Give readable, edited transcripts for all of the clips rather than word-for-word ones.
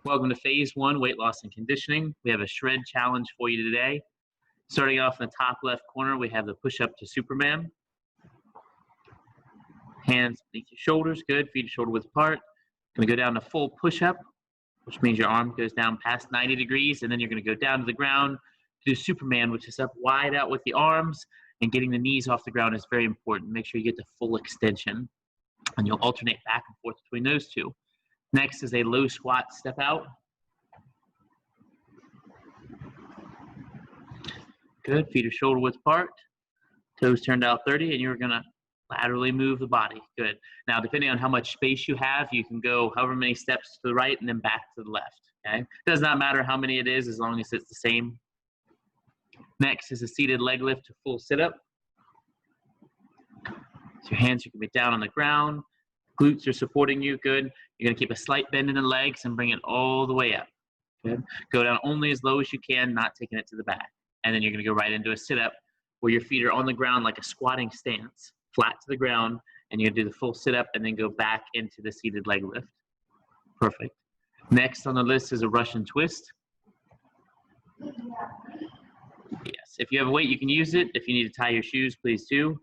Welcome to phase one, weight loss and conditioning. We have a shred challenge for you today. Starting off in the top left corner, we have the push-up to Superman. Hands beneath your shoulders, good. Feet shoulder width apart. Going to go down to full push-up, which means your arm goes down past 90 degrees, and then you're going to go down to the ground to do Superman, which is up wide out with the arms, and getting the knees off the ground is very important. Make sure you get the full extension, and you'll alternate back and forth between those two. Next is a low squat step out. Good, feet are shoulder width apart, toes turned out 30, and you're gonna laterally move the body. Good. Now, depending on how much space you have, you can go however many steps to the right and then back to the left, okay? It does not matter how many it is as long as it's the same. Next is a seated leg lift to full sit-up. So your hands are gonna be down on the ground, glutes are supporting you, good. You're gonna keep a slight bend in the legs and bring it all the way up, good. Go down only as low as you can, not taking it to the back. And then you're gonna go right into a sit-up where your feet are on the ground like a squatting stance, flat to the ground, and you're gonna do the full sit-up and then go back into the seated leg lift. Perfect. Next on the list is a Russian twist. Yes, if you have a weight, you can use it. If you need to tie your shoes, please do.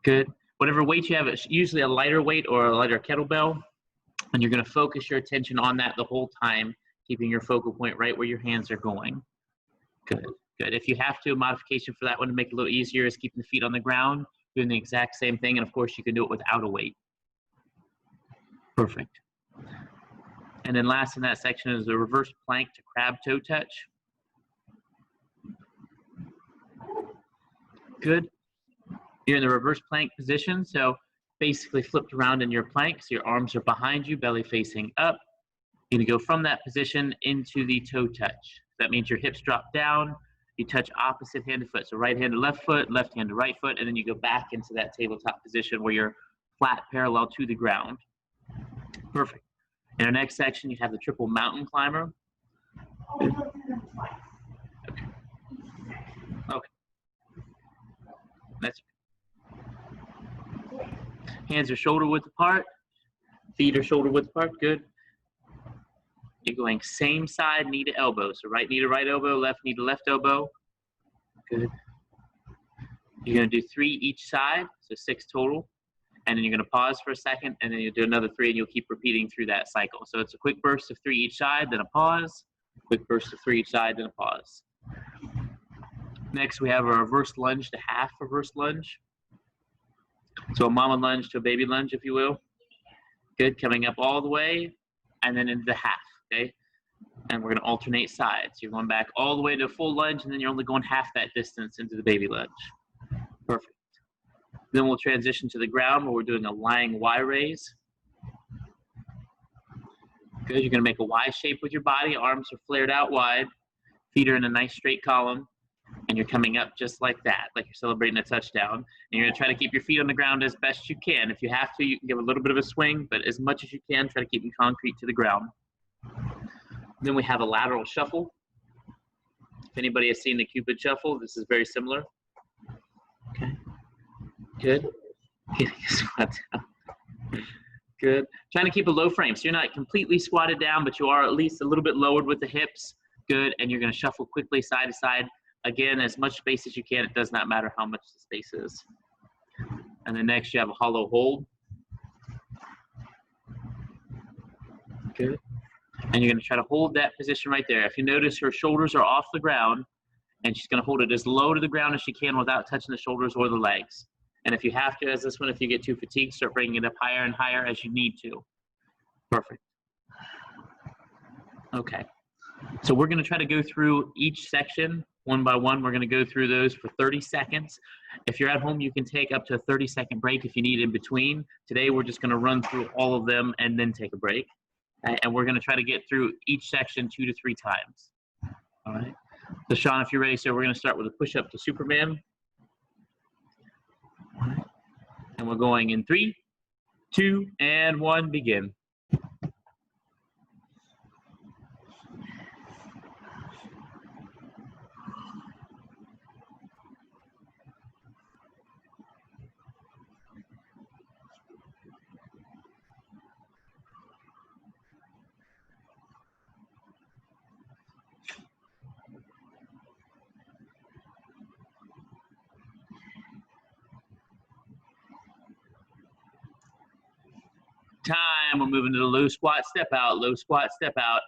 Good. Whatever weight you have, it's usually a lighter weight or a lighter kettlebell, and you're gonna focus your attention on that the whole time, keeping your focal point right where your hands are going. Good, good. If you have to, a modification for that one to make it a little easier is keeping the feet on the ground, doing the exact same thing, and of course you can do it without a weight. Perfect. And then last in that section is the reverse plank to crab toe touch. Good. You're in the reverse plank position, so basically flipped around in your plank, so your arms are behind you, belly facing up. You're gonna go from that position into the toe touch. That means your hips drop down, you touch opposite hand to foot. So right hand to left foot, left hand to right foot, and then you go back into that tabletop position where you're flat parallel to the ground. Perfect. In our next section, you have the triple mountain climber. Okay. Okay. That's hands are shoulder width apart, feet are shoulder width apart, good. You're going same side, knee to elbow. So right knee to right elbow, left knee to left elbow. Good. You're going to do 3 each side, so 6 total. And then you're going to pause for a second, and then you'll do another 3, and you'll keep repeating through that cycle. So it's a quick burst of 3 each side, then a pause. Quick burst of 3 each side, then a pause. Next, we have a reverse lunge to half reverse lunge. So a mama lunge to a baby lunge, if you will. Good. Coming up all the way, and then into the half. Okay, and we're going to alternate sides. You're going back all the way to a full lunge, and then you're only going half that distance into the baby lunge. Perfect. Then we'll transition to the ground where we're doing a lying Y raise. Good. You're going to make a Y shape with your body. Arms are flared out wide. Feet are in a nice straight column. And you're coming up just like that, like you're celebrating a touchdown. And you're going to try to keep your feet on the ground as best you can. If you have to, you can give a little bit of a swing, but as much as you can, try to keep them concrete to the ground. Then we have a lateral shuffle. If anybody has seen the Cupid shuffle, this is very similar. Okay, good. Good. Trying to keep a low frame. So you're not completely squatted down, but you are at least a little bit lowered with the hips. Good. And you're going to shuffle quickly side to side. Again, as much space as you can. It does not matter how much the space is. And then next you have a hollow hold. Good. And you're going to try to hold that position right there. If you notice her shoulders are off the ground, and she's going to hold it as low to the ground as she can without touching the shoulders or the legs. And if you have to, as this one, if you get too fatigued, start bringing it up higher and higher as you need to. Perfect. Okay. So we're going to try to go through each section one by one. We're going to go through those for 30 seconds. If you're at home, you can take up to a 30-second break if you need in between. Today, we're just going to run through all of them and then take a break. And we're going to try to get through each section 2 to 3 times. All right. So Sean, if you're ready, so we're going to start with a push-up to Superman. All right. And we're going in 3, 2, and 1, begin. Time. We're moving to the low squat, step out, low squat, step out.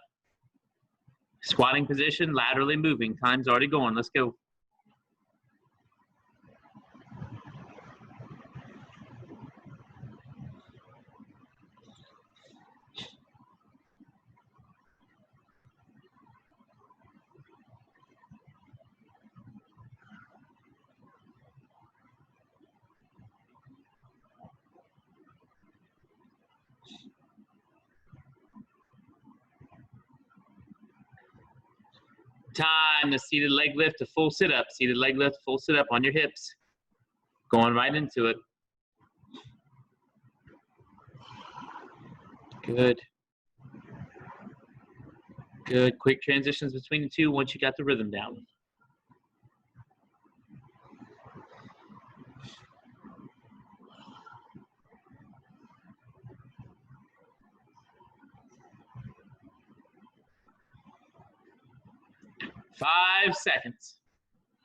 Squatting position, laterally moving. Time's already going. Let's go. Time. The seated leg lift to full sit up. Seated leg lift, full sit up on your hips. Going right into it. Good. Good. Quick transitions between the two once you got the rhythm down. Five seconds.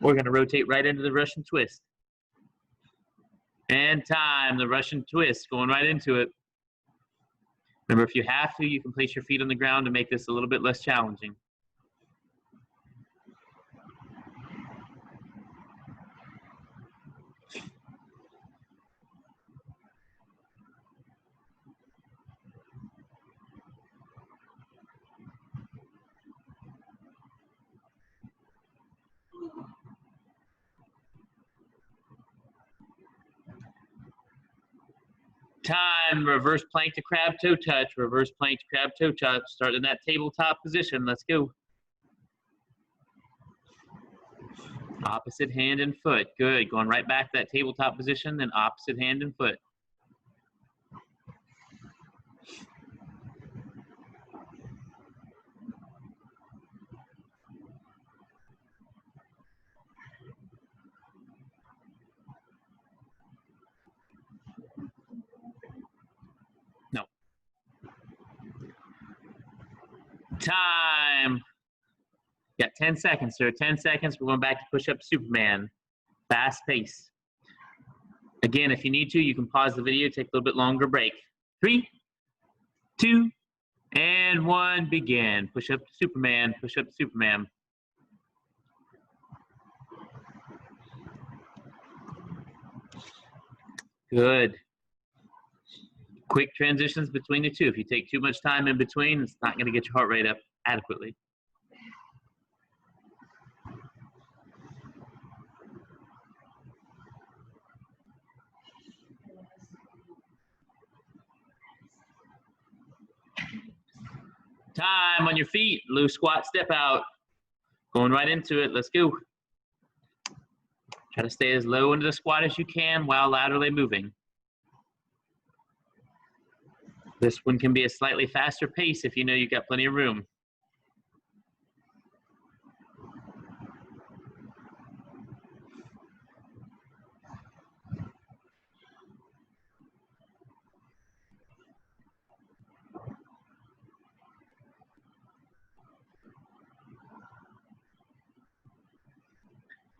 We're going to rotate right into the Russian twist. And time. The Russian twist, going right into it. Remember, if you have to, you can place your feet on the ground to make this a little bit less challenging. Time. Reverse plank to crab toe touch. Reverse plank to crab toe touch. Start in that tabletop position. Let's go. Opposite hand and foot. Good. Going right back to that tabletop position, then opposite hand and foot. No. Time. Got 10 seconds, sir. 10 seconds. We're going back to push-up Superman. Fast pace. Again, if you need to, you can pause the video, take a little bit longer break. 3, 2, and 1. Begin. Push-up Superman. Push-up Superman. Good. Quick transitions between the two. If you take too much time in between, it's not going to get your heart rate up adequately. Time on your feet. Low squat, step out. Going right into it. Let's go. Try to stay as low into the squat as you can while laterally moving. This one can be a slightly faster pace if you know you've got plenty of room.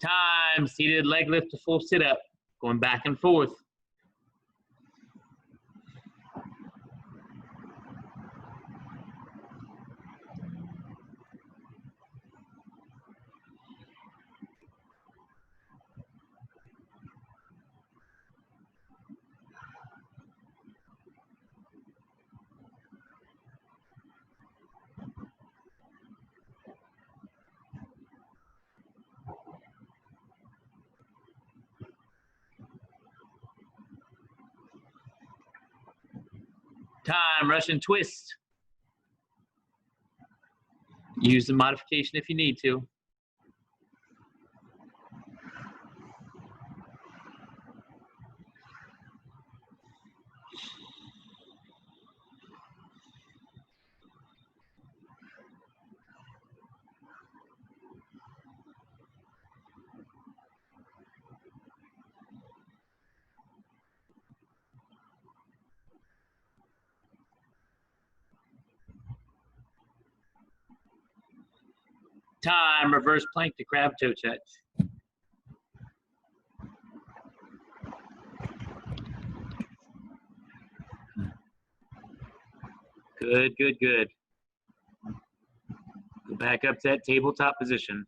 Time. Seated leg lift to full sit up. Going back and forth. Time. Russian twist. Use the modification if you need to. Time. Reverse plank to crab toe touch. Good, good, good. Go back up to that tabletop position.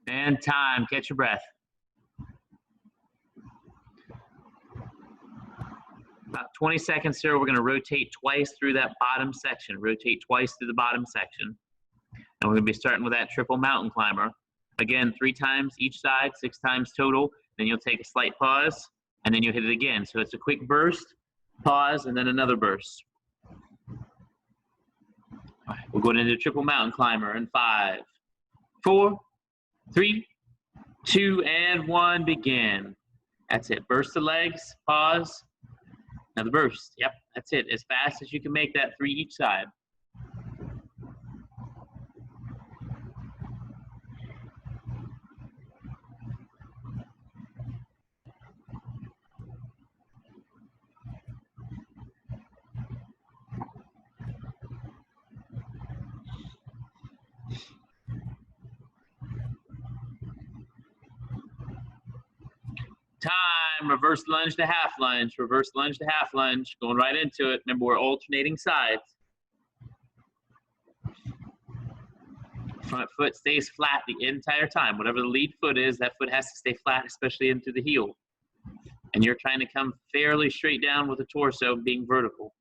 And time, catch your breath. About 20 seconds here, we're gonna rotate twice through that bottom section. Rotate twice through the bottom section. And we're gonna be starting with that triple mountain climber. Again, 3 times each side, 6 times total. Then you'll take a slight pause, and then you'll hit it again. So it's a quick burst, pause, and then another burst. All right, we're going into triple mountain climber in 5, 4, 3, 2, and 1, begin. That's it. Burst the legs, pause, another burst. Yep, that's it. As fast as you can make that 3 each side. Time, reverse lunge to half lunge, reverse lunge to half lunge, going right into it. Remember, we're alternating sides. Front foot stays flat the entire time. Whatever the lead foot is, that foot has to stay flat, especially into the heel. And you're trying to come fairly straight down with the torso being vertical.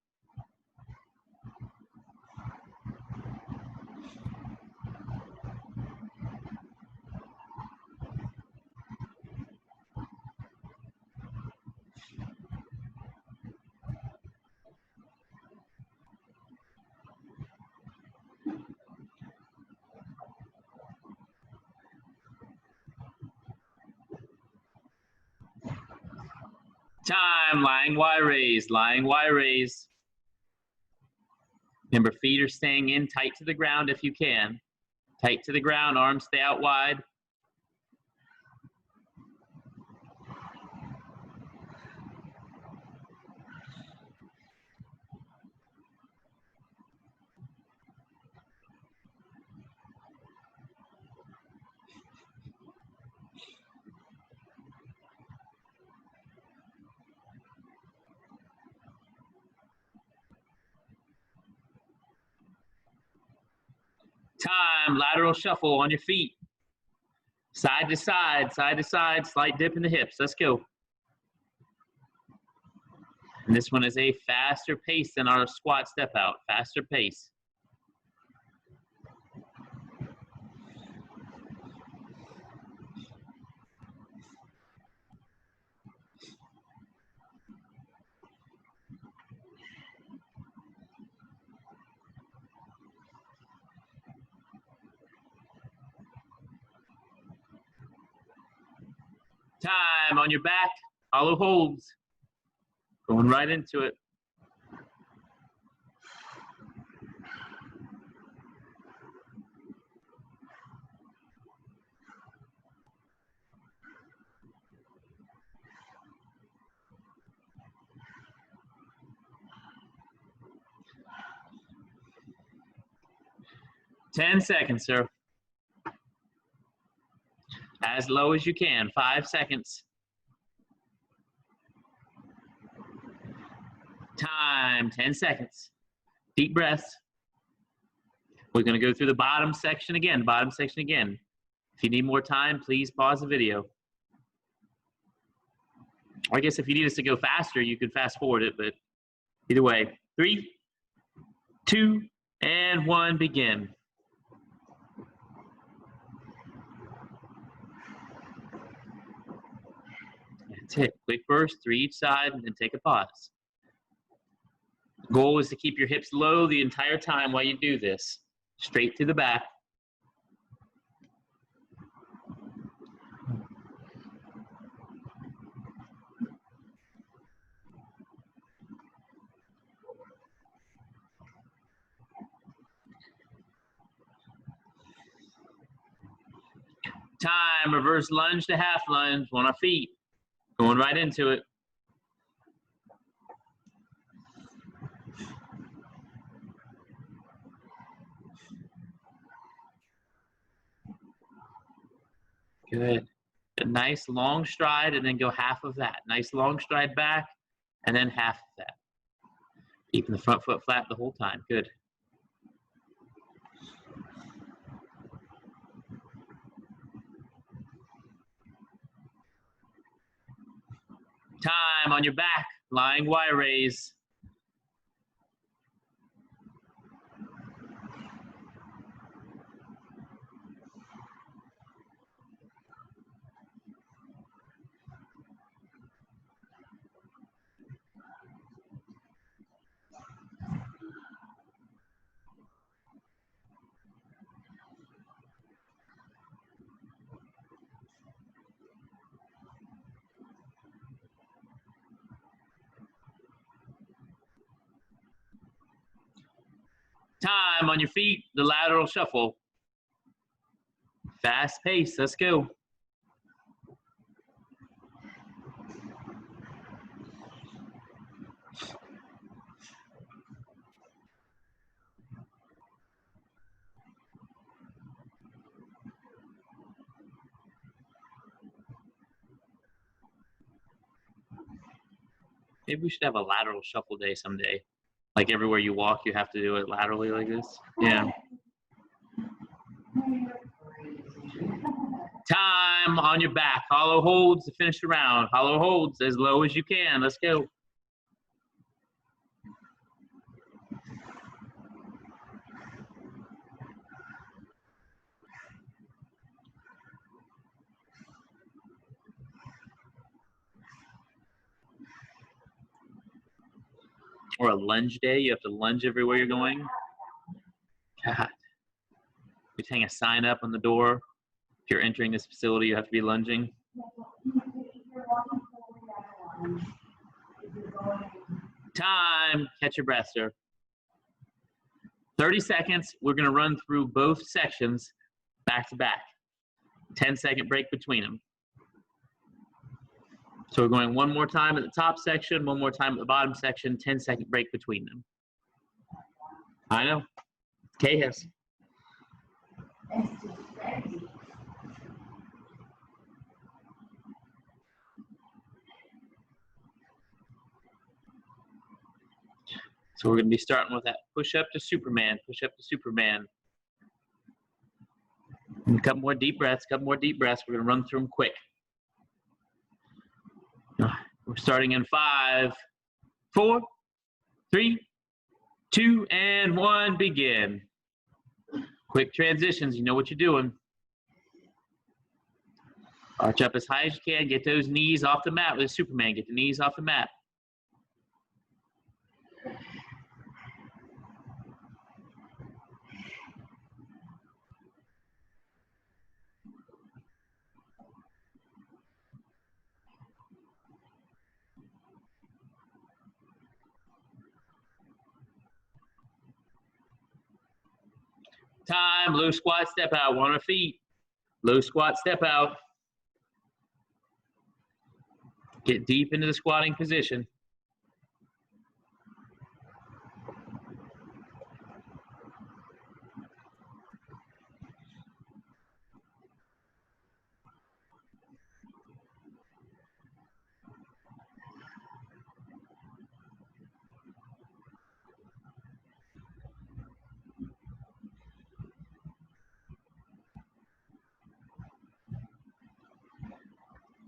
Time, lying Y raise, lying Y raise. Remember, feet are staying in tight to the ground if you can. Tight to the ground, arms stay out wide. Time, lateral shuffle on your feet. Side to side, slight dip in the hips. Let's go. And this one is a faster pace than our squat step out, faster pace. Time, on your back, hollow holds. Going right into it. Ten seconds, sir. As low as you can, 5 seconds. Time, 10 seconds. Deep breaths. We're gonna go through the bottom section again, If you need more time, please pause the video. Or I guess if you need us to go faster, you could fast forward it, but either way. 3, 2, and 1, begin. That's it. Quick burst, 3 each side, and then take a pause. The goal is to keep your hips low the entire time while you do this. Straight to the back. Time, reverse lunge to half lunge on our feet. Going right into it. Good. A nice long stride and then go half of that. Nice long stride back and then half of that. Keeping the front foot flat the whole time. Good. Time on your back, lying Y raise. Time on your feet, the lateral shuffle. Fast pace, let's go. Maybe we should have a lateral shuffle day someday. Like everywhere you walk, you have to do it laterally like this. Yeah. Time on your back. Hollow holds to finish the round. Hollow holds as low as you can. Let's go. Or a lunge day. You have to lunge everywhere you're going. God. You hang a sign up on the door. If you're entering this facility, you have to be lunging. Time. Catch your breath, sir. 30 seconds. We're going to run through both sections back to back. 10-second break between them. So we're going one more time at the top section, one more time at the bottom section, 10-second break between them. I know. KS. So we're going to be starting with that push up to Superman, push up to Superman. And a couple more deep breaths, couple more deep breaths. We're going to run through them quick. We're starting in 5, 4, 3, 2, and 1, begin. Quick transitions, you know what you're doing. Arch up as high as you can, get those knees off the mat with Superman, get the knees off the mat. Time, low squat, step out, 1 on feet. Low squat, step out. Get deep into the squatting position.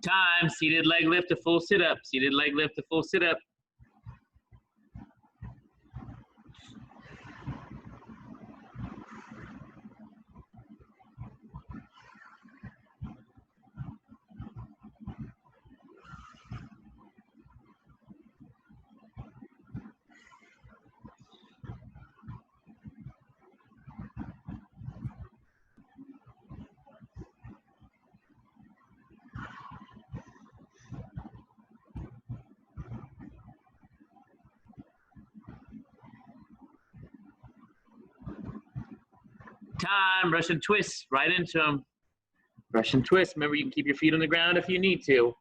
Time, seated leg lift to full sit up. Seated leg lift to full sit up. Time, Russian twist, right into them. Russian twist, remember you can keep your feet on the ground if you need to.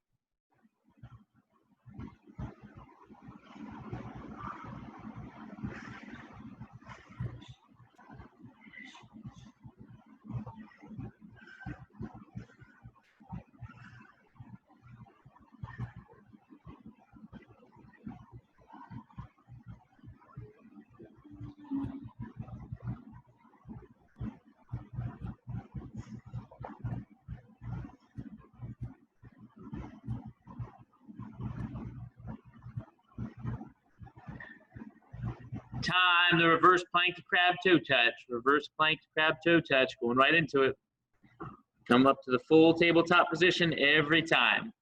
Time, the reverse plank to crab toe touch. Reverse plank to crab toe touch, going right into it. Come up to the full tabletop position every time.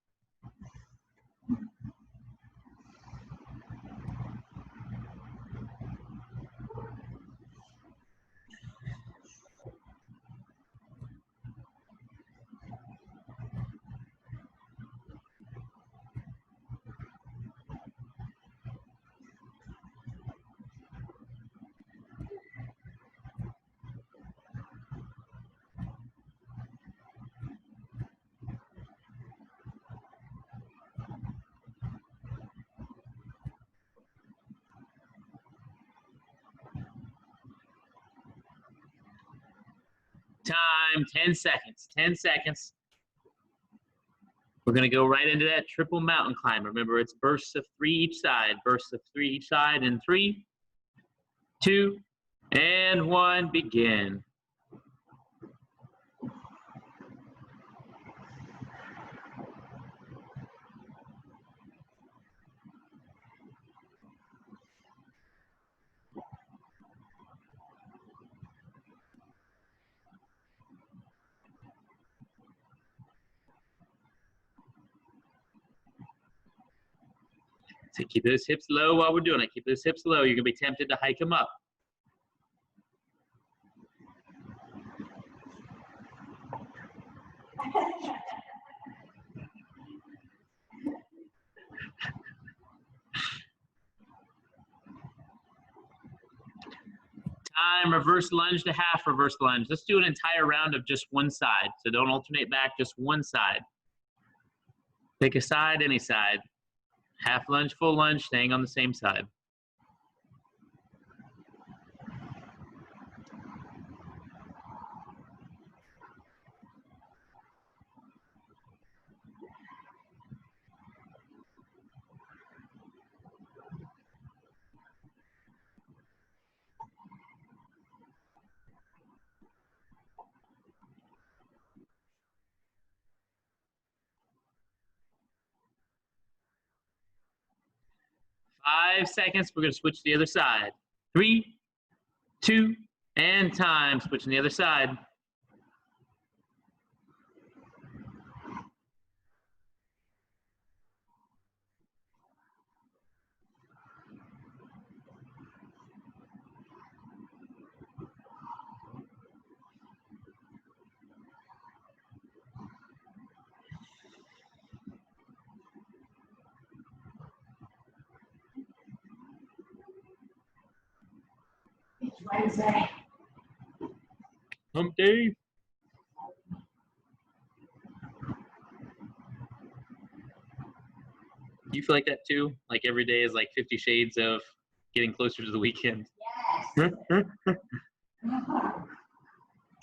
Time, 10 seconds, 10 seconds. We're gonna go right into that triple mountain climb. Remember, it's bursts of 3 each side, bursts of 3 each side in 3, 2, and 1, begin. So keep those hips low while we're doing it. Keep those hips low. You're gonna be tempted to hike them up. Time, reverse lunge to half reverse lunge. Let's do an entire round of just one side. So don't alternate back, just one side. Pick a side, any side. Half lunge, full lunge, staying on the same side. Five seconds, we're gonna switch to the other side. 3, 2, and time. Switching the other side. Wednesday. Hump day. You feel like that too? Like every day is like 50 shades of getting closer to the weekend. Yes.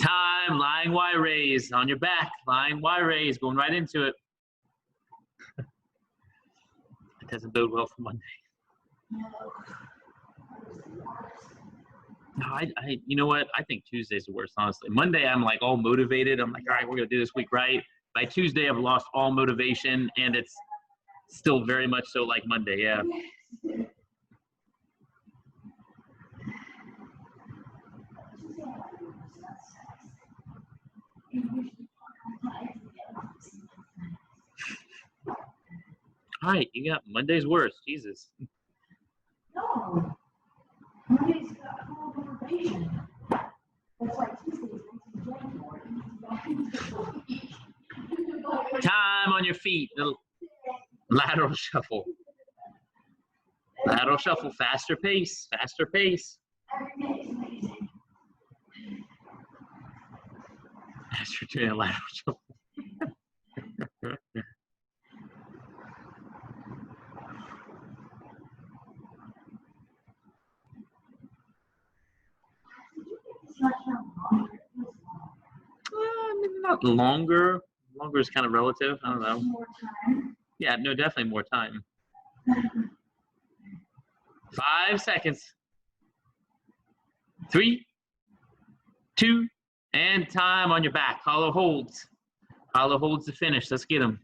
Time, lying Y raise on your back. Lying Y raise, going right into it. It doesn't bode well for Monday. No, you know what? I think Tuesday's the worst, honestly. Monday, I'm like all motivated. I'm like, all right, we're gonna do this week right. By Tuesday, I've lost all motivation, and it's still very much so like Monday, yeah. All right, you got Monday's worst, Jesus. No. Monday's got full motivation. That's why Tuesdays makes me enjoy more. Time on your feet. Little lateral shuffle. Lateral shuffle, faster pace, faster pace. Every day is amazing. As you're doing a lateral shuffle. Maybe not longer. Longer is kind of relative. I don't know. More time. Yeah, no, definitely more time. 5 seconds. 3, 2, and time on your back. Hollow holds. Hollow holds to finish. Let's get them.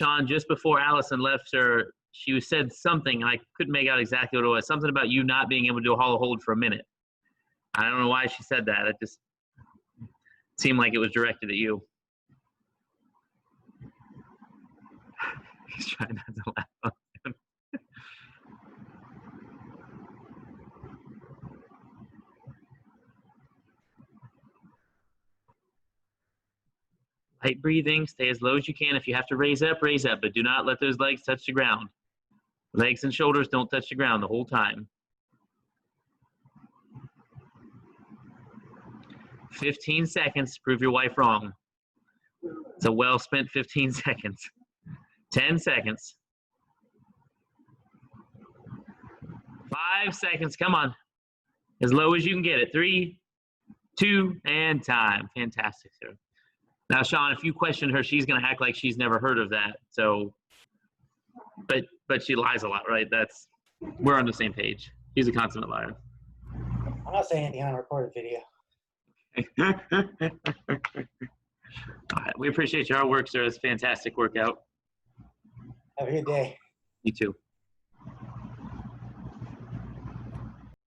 Sean, just before Allison left her, she said something, and I couldn't make out exactly what it was. Something about you not being able to do a hollow hold for a minute. I don't know why she said that. It just seemed like it was directed at you. He's trying not to laugh. Light breathing, stay as low as you can. If you have to raise up, but do not let those legs touch the ground. Legs and shoulders don't touch the ground the whole time. 15 seconds to prove your wife wrong. It's a well-spent 15 seconds. 10 seconds. 5 seconds, come on. As low as you can get it. 3, 2, and time. Fantastic, sir. Now, Sean, if you question her, she's going to act like she's never heard of that. So, but she lies a lot, right? We're on the same page. She's a consummate liar. I'm not saying anything on a recorded video. All right, we appreciate your hard work, sir. It's a fantastic workout. Have a good day. You too.